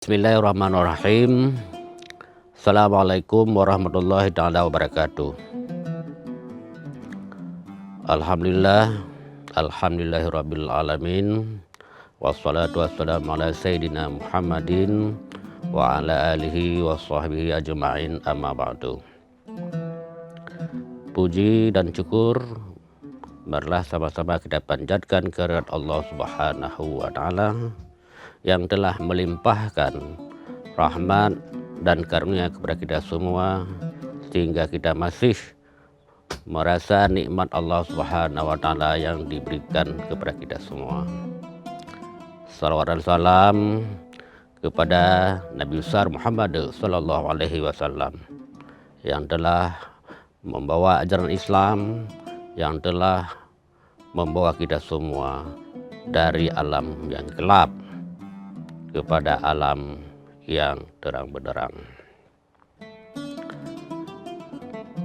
Bismillahirrahmanirrahim. Assalamualaikum warahmatullahi taala wabarakatuh. Alhamdulillahirabbil alamin. Wassalatu wassalamu ala sayyidina Muhammadin wa ala alihi wa sahbihi ajma'in, amma ba'du. Puji dan syukur marilah sama-sama kita panjatkan kehadirat Allah Subhanahu wa taala yang telah melimpahkan rahmat dan karunia kepada kita semua, sehingga kita masih merasa nikmat Allah Subhanahu wa taala yang diberikan kepada kita semua. Salawat dan salam kepada Nabi besar Muhammad sallallahu alaihi wasallam yang telah membawa ajaran Islam, yang telah membawa kita semua dari alam yang gelap kepada alam yang terang benderang.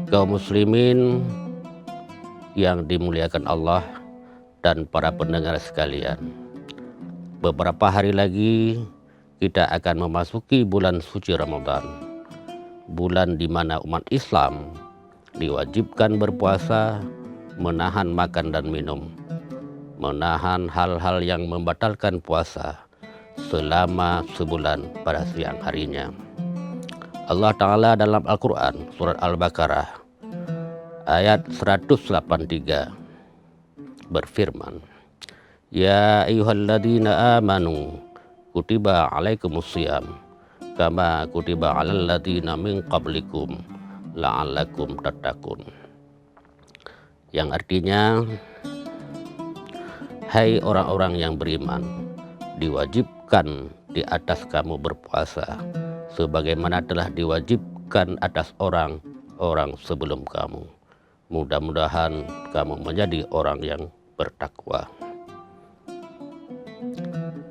Kaum muslimin yang dimuliakan Allah dan para pendengar sekalian, beberapa hari lagi kita akan memasuki bulan suci Ramadan, bulan di mana umat Islam diwajibkan berpuasa, menahan makan dan minum, menahan hal-hal yang membatalkan puasa selama sebulan pada siang harinya. Allah Ta'ala dalam Al-Quran surat Al-Baqarah ayat 183 berfirman, Ya ayyuhalladzina amanu kutiba alaikumusiyam kama kutiba alal ladzina min qablikum la'allakum tattaqun. Yang artinya, hai orang-orang yang beriman, diwajibkan di atas kamu berpuasa sebagaimana telah diwajibkan atas orang-orang sebelum kamu. Mudah-mudahan kamu menjadi orang yang bertakwa.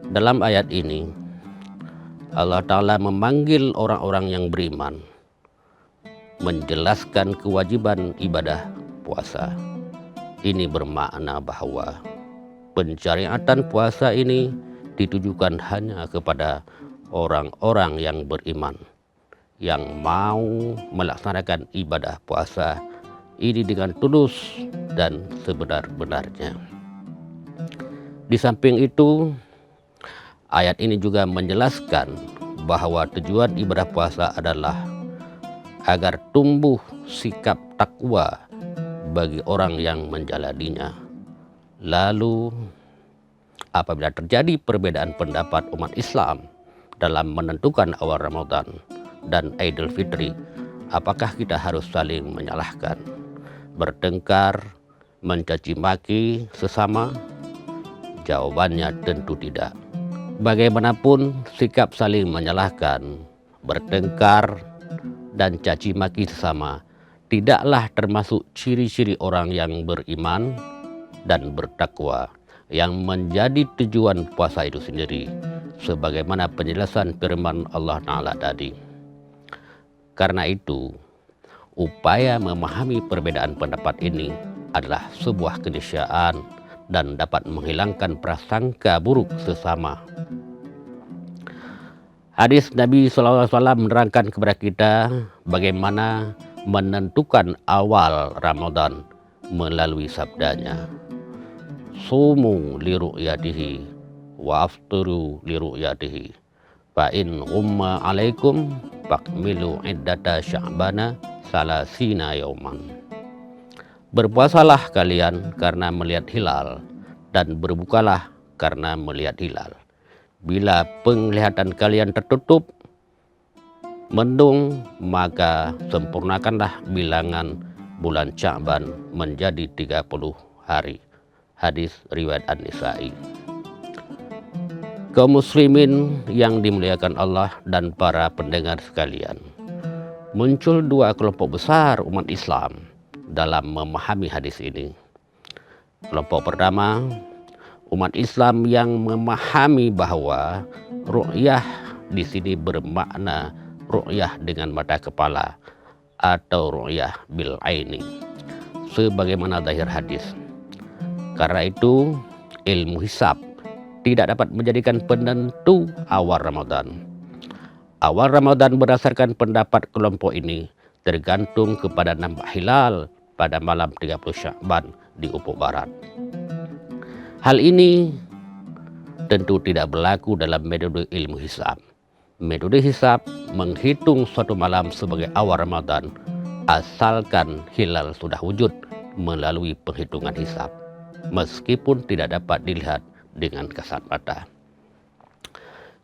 Dalam ayat ini Allah Ta'ala memanggil orang-orang yang beriman, menjelaskan kewajiban ibadah puasa. Ini bermakna bahwa pensyariatan puasa ini ditujukan hanya kepada orang-orang yang beriman, yang mau melaksanakan ibadah puasa ini dengan tulus dan sebenar-benarnya. Di samping itu, ayat ini juga menjelaskan bahwa tujuan ibadah puasa adalah agar tumbuh sikap takwa bagi orang yang menjalaninya. Lalu apabila terjadi perbedaan pendapat umat Islam dalam menentukan awal Ramadan dan Idul Fitri, apakah kita harus saling menyalahkan, bertengkar, mencaci maki sesama? Jawabannya tentu tidak. Bagaimanapun sikap saling menyalahkan, bertengkar, dan caci maki sesama tidaklah termasuk ciri-ciri orang yang beriman dan bertakwa, yang menjadi tujuan puasa itu sendiri, sebagaimana penjelasan firman Allah Ta'ala tadi. Karena itu, upaya memahami perbedaan pendapat ini adalah sebuah keniscayaan dan dapat menghilangkan prasangka buruk sesama. Hadis Nabi SAW menerangkan kepada kita bagaimana menentukan awal Ramadan melalui sabdanya, Sumu li ru'yatihi wa afturu li ru'yatihi fa in umma alaikum fakmilu iddata sya'bana salasina yauman. Berpuasalah kalian karena melihat hilal, dan berbukalah karena melihat hilal. Bila penglihatan kalian tertutup mendung, maka sempurnakanlah bilangan bulan Sya'ban menjadi 30 hari. Hadis riwayat An-Nisa'i. Kaum muslimin yang dimuliakan Allah dan para pendengar sekalian, muncul dua kelompok besar umat Islam dalam memahami hadis ini. Kelompok pertama, umat Islam yang memahami bahwa ru'yah di sini bermakna ru'yah dengan mata kepala atau ru'yah bil aini, sebagaimana zahir hadis. Karena itu, ilmu hisab tidak dapat menjadikan penentu awal Ramadan. Awal Ramadan berdasarkan pendapat kelompok ini tergantung kepada nampak hilal pada malam 30 Sya'ban di ufuk barat. Hal ini tentu tidak berlaku dalam metode ilmu hisab. Metode hisab menghitung suatu malam sebagai awal Ramadan asalkan hilal sudah wujud melalui penghitungan hisab, meskipun tidak dapat dilihat dengan kasat mata.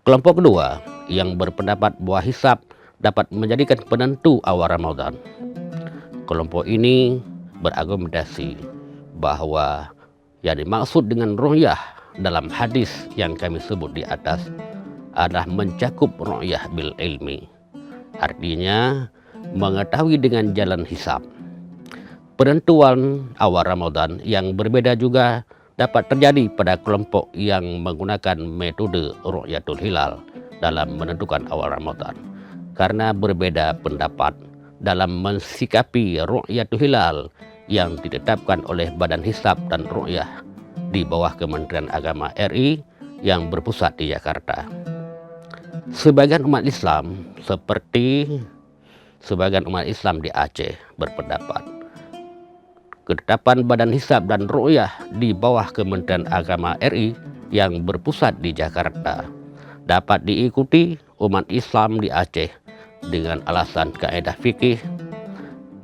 Kelompok kedua yang berpendapat bahwa hisab dapat menjadikan penentu awal Ramadan. Kelompok ini berargumentasi bahwa yang dimaksud dengan ru'yah dalam hadis yang kami sebut di atas adalah mencakup ru'yah bil ilmi. Artinya mengetahui dengan jalan hisab. Penentuan awal Ramadan yang berbeda juga dapat terjadi pada kelompok yang menggunakan metode ru'yatul hilal dalam menentukan awal Ramadan, karena berbeda pendapat dalam mensikapi ru'yatul hilal yang ditetapkan oleh Badan Hisab dan Ru'yah di bawah Kementerian Agama RI yang berpusat di Jakarta. Sebagian umat Islam di Aceh berpendapat ketetapan Badan Hisab dan Ru'yah di bawah Kementerian Agama RI yang berpusat di Jakarta dapat diikuti umat Islam di Aceh dengan alasan kaedah fikih.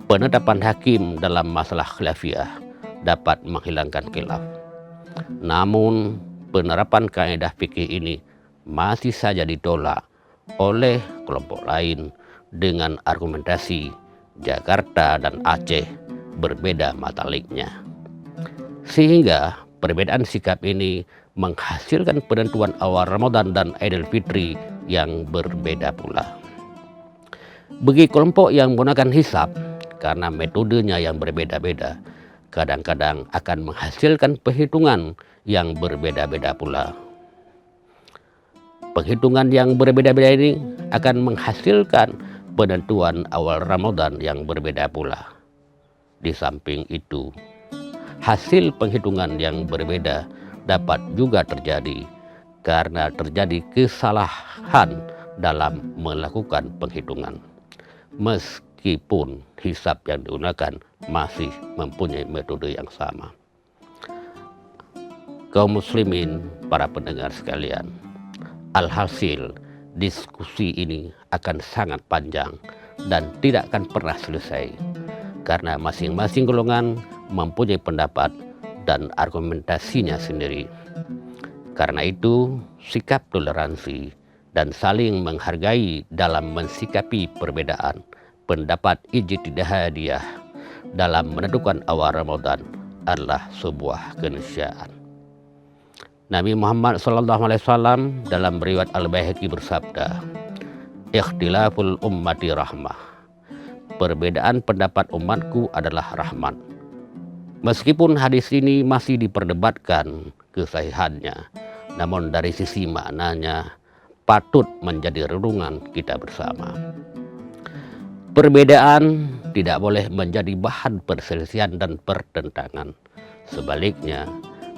Penetapan hakim dalam masalah khilafiyah dapat menghilangkan khilaf. Namun penerapan kaedah fikih ini masih saja ditolak oleh kelompok lain dengan argumentasi Jakarta dan Aceh berbeda mataliknya. Sehingga perbedaan sikap ini menghasilkan penentuan awal Ramadan dan Idul Fitri yang berbeda pula. Bagi kelompok yang menggunakan hisab, karena metodenya yang berbeda-beda, kadang-kadang akan menghasilkan perhitungan yang berbeda-beda pula. Penghitungan yang berbeda-beda ini akan menghasilkan penentuan awal Ramadan yang berbeda pula. Di samping itu, hasil penghitungan yang berbeda dapat juga terjadi karena terjadi kesalahan dalam melakukan penghitungan. Meskipun hisab yang digunakan masih mempunyai metode yang sama. Kaum muslimin, para pendengar sekalian, alhasil diskusi ini akan sangat panjang dan tidak akan pernah selesai karena masing-masing golongan mempunyai pendapat dan argumentasinya sendiri. Karena itu, sikap toleransi dan saling menghargai dalam mensikapi perbedaan pendapat ijtihadiyah dalam menentukan awal Ramadan adalah sebuah keniscayaan. Nabi Muhammad SAW dalam riwayat Al-Baihaqi bersabda, "Ikhtilaful ummati rahmah." Perbedaan pendapat umatku adalah rahmat. Meskipun hadis ini masih diperdebatkan kesahihannya, namun dari sisi maknanya patut menjadi renungan kita bersama. Perbedaan tidak boleh menjadi bahan perselisihan dan pertentangan. Sebaliknya,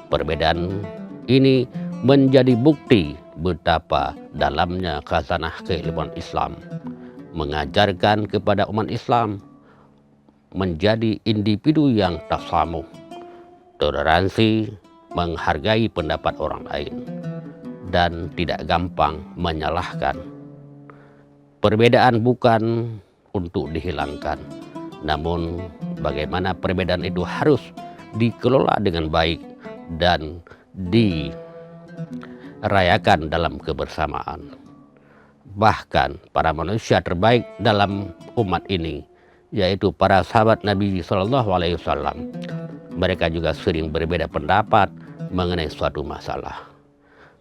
perbedaan ini menjadi bukti betapa dalamnya khazanah keilmuan Islam, mengajarkan kepada umat Islam menjadi individu yang tasamuh, toleransi, menghargai pendapat orang lain, dan tidak gampang menyalahkan. Perbedaan bukan untuk dihilangkan, namun bagaimana perbedaan itu harus dikelola dengan baik dan dirayakan dalam kebersamaan. Bahkan para manusia terbaik dalam umat ini, yaitu para sahabat Nabi SAW, mereka juga sering berbeda pendapat mengenai suatu masalah.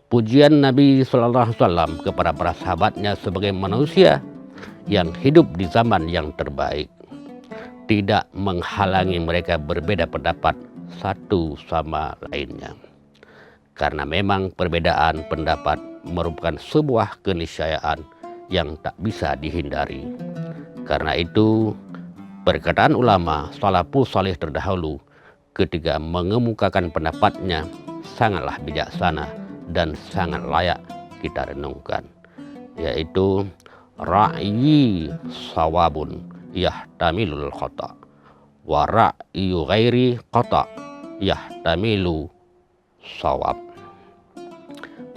Pujian Nabi SAW kepada para sahabatnya sebagai manusia yang hidup di zaman yang terbaik tidak menghalangi mereka berbeda pendapat satu sama lainnya. Karena memang perbedaan pendapat merupakan sebuah keniscayaan yang tak bisa dihindari. Karena itu, perkataan ulama salafus saleh terdahulu ketika mengemukakan pendapatnya sangatlah bijaksana dan sangat layak kita renungkan, yaitu ra'yi sawabun yahtamilul khata wa ra'yu ghairi khata yahtamilu sawab.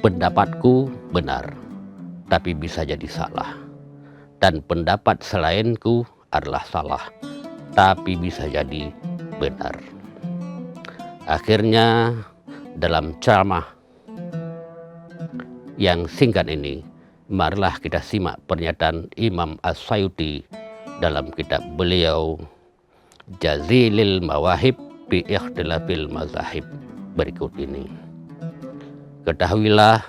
Pendapatku benar, tapi bisa jadi salah. Dan pendapat selainku adalah salah, tapi bisa jadi benar. Akhirnya dalam ceramah yang singkat ini, marilah kita simak pernyataan Imam As-Sayuti dalam kitab beliau Jazilil Mawahib bi Ikhtilafil Mazahib berikut ini. Ketahuilah,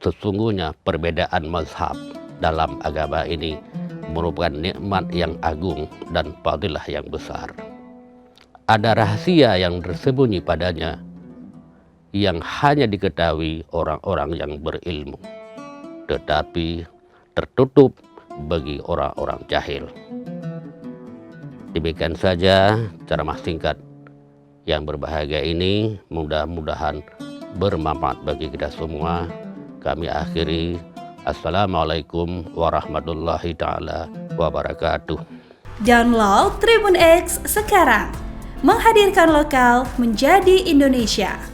sesungguhnya perbedaan mazhab dalam agama ini merupakan nikmat yang agung dan fadilah yang besar. Ada rahasia yang tersembunyi padanya yang hanya diketahui orang-orang yang berilmu, tetapi tertutup bagi orang-orang jahil. Demikian saja ceramah singkat yang berbahagia ini, mudah-mudahan bermanfaat bagi kita semua. Kami akhiri. Assalamualaikum warahmatullahi ta'ala wabarakatuh. Download Tribun X sekarang, menghadirkan lokal menjadi Indonesia.